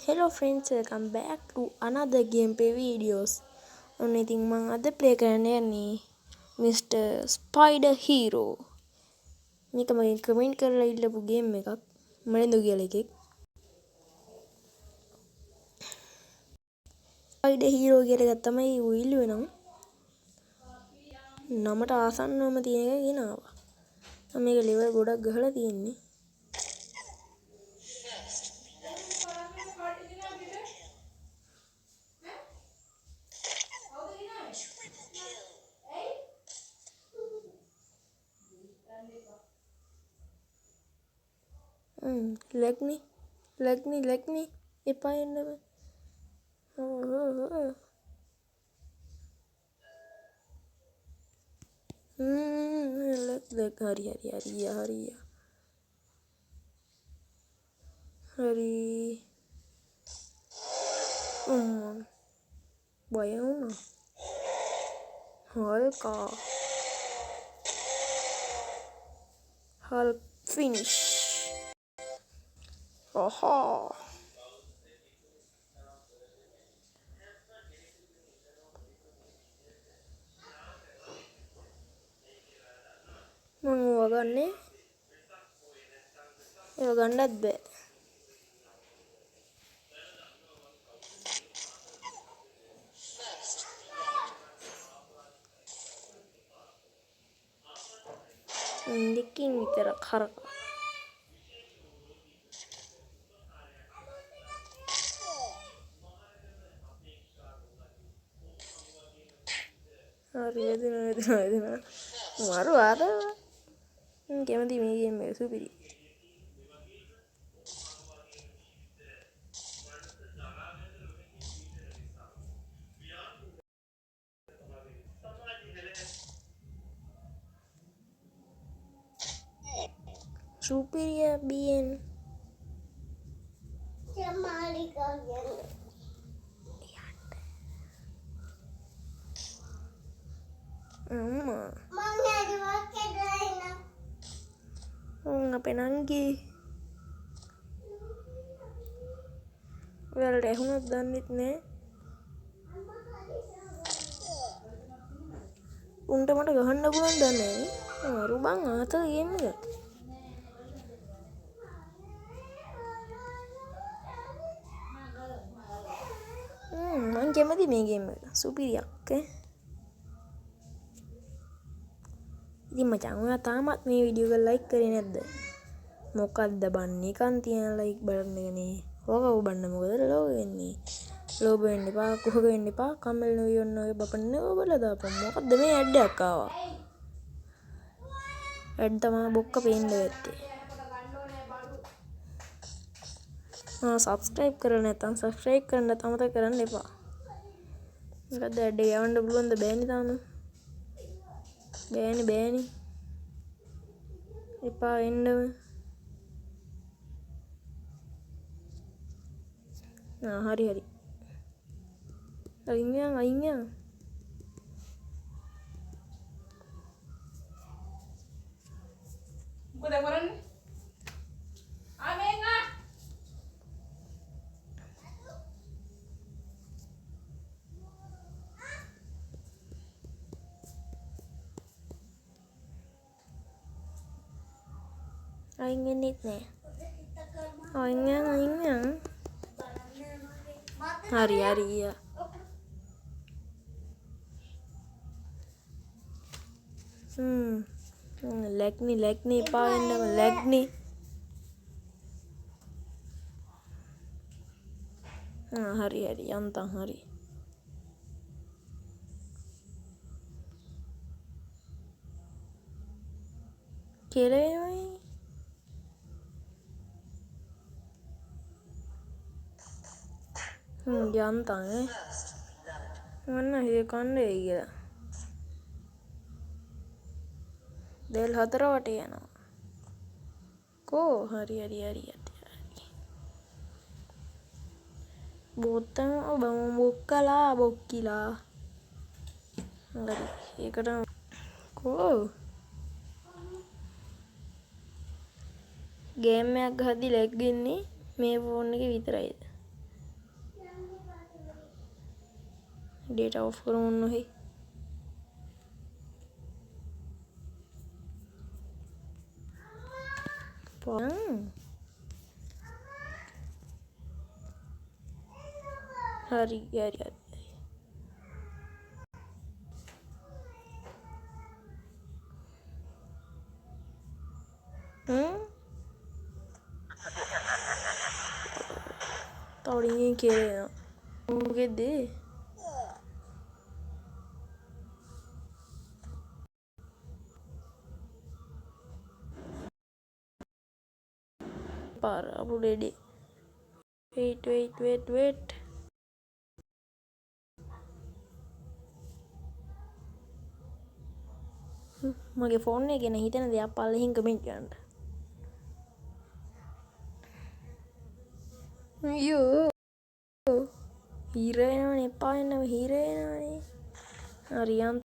Hello friends, welcome back to another gameplay videos. ඔන්න ඉතින් මම අද ප්ලේ කරන්න යන්නේ Mr. Spider Hero. මේක මගෙන් කමෙන්ට් කරලා ඉල්ලපු ගේම් එකක්. මලෙන්දු කියලා එකෙක්. Spider Hero කියලා එකක් තමයි ඌ ඉල්ලුවේ නම්. නමට ආසන්නවම තියෙන එක ගෙනාවා. මම මේක ලෙවල් ගොඩක් ගහලා තියෙන්නේ. ලැග්නි එපා එන්න බෑ. හරි බය වුණා. Hulk finish. Aha. මම වගන්නේ ඒව ගන්නත් බෑ. දෙකින් විතර කරක. හරි වැදුනා. මාරු ආර. කැමති මේ ගේම් එක සුපිරි. Superior being ngapain lagi? Well, deh, nggak danit nih. Unta mata gahan na bulan dan nih. Rubang atau game nggak? මං කැමති මේ ගේම් එක. සුපිරියක් ඈ. ඉතින් මචං ඔයා තාමත් මේ වීඩියෝ එක ලයික් කරේ නැද්ද? මොකක්ද බන්නේ? කන් තියන ලයික් බටන් එකනේ. ඕක ඔබන්න මොකද ලෝභ වෙන්නේ? ලෝභ වෙන්න එපා, කුහක වෙන්න එපා. කම්මැලි නොවී ඔන්න ඔය බපන්නේ ඔබලා දාපන්. මොකද්ද මේ ඇඩ් එකක් ආවා? ඇඩ් තමයි බොක්ක පේන්න වෙත්තේ. සබස්ක්‍රයිබ් කරලා නැත්නම් සබස්ක්‍රයිබ් කරන්න අමතක කරන්න එපා. මොකද ඇඩ් එක යවන්න පුළුවන්ද? බෑනේ තාම. බෑනේ. එපා එන්නම. හරි. අයින් යන්. මොකද කරන්නේ? ආමෙන්ගා අයින් වෙන්නෙත් නෑ. අයින් යන්. හරි. ලැග්නි එපා වෙන්නම ලැග්නි. හරි යන්තම් හරි. කෙරේවයි. යන්තම් මොන්න හිය කන්නේ කියලා. දෙල් 4 වටේ යනවා. කෝ හරි. බොත්තම බොක්කිලා. හරි. ඒකට කෝ ගේම් එකක් ගහද්දි ලැග් වෙන්නේ මේ ෆෝන් එකේ විතරයිද? डेटा ऑफ करो उन्नो ही हरी हरी हरी තවඩින් කියලා මොකෙද්ද පාර අපු ඩෙඩි wait මගේ ෆෝන් එක ගැන හිතන දෙයක් පල්ලෙහින් කමෙන්ට් කරන්න අයියෝ හීර වෙනවනේ එපා වෙනව හීර වෙනවනේ හරියම්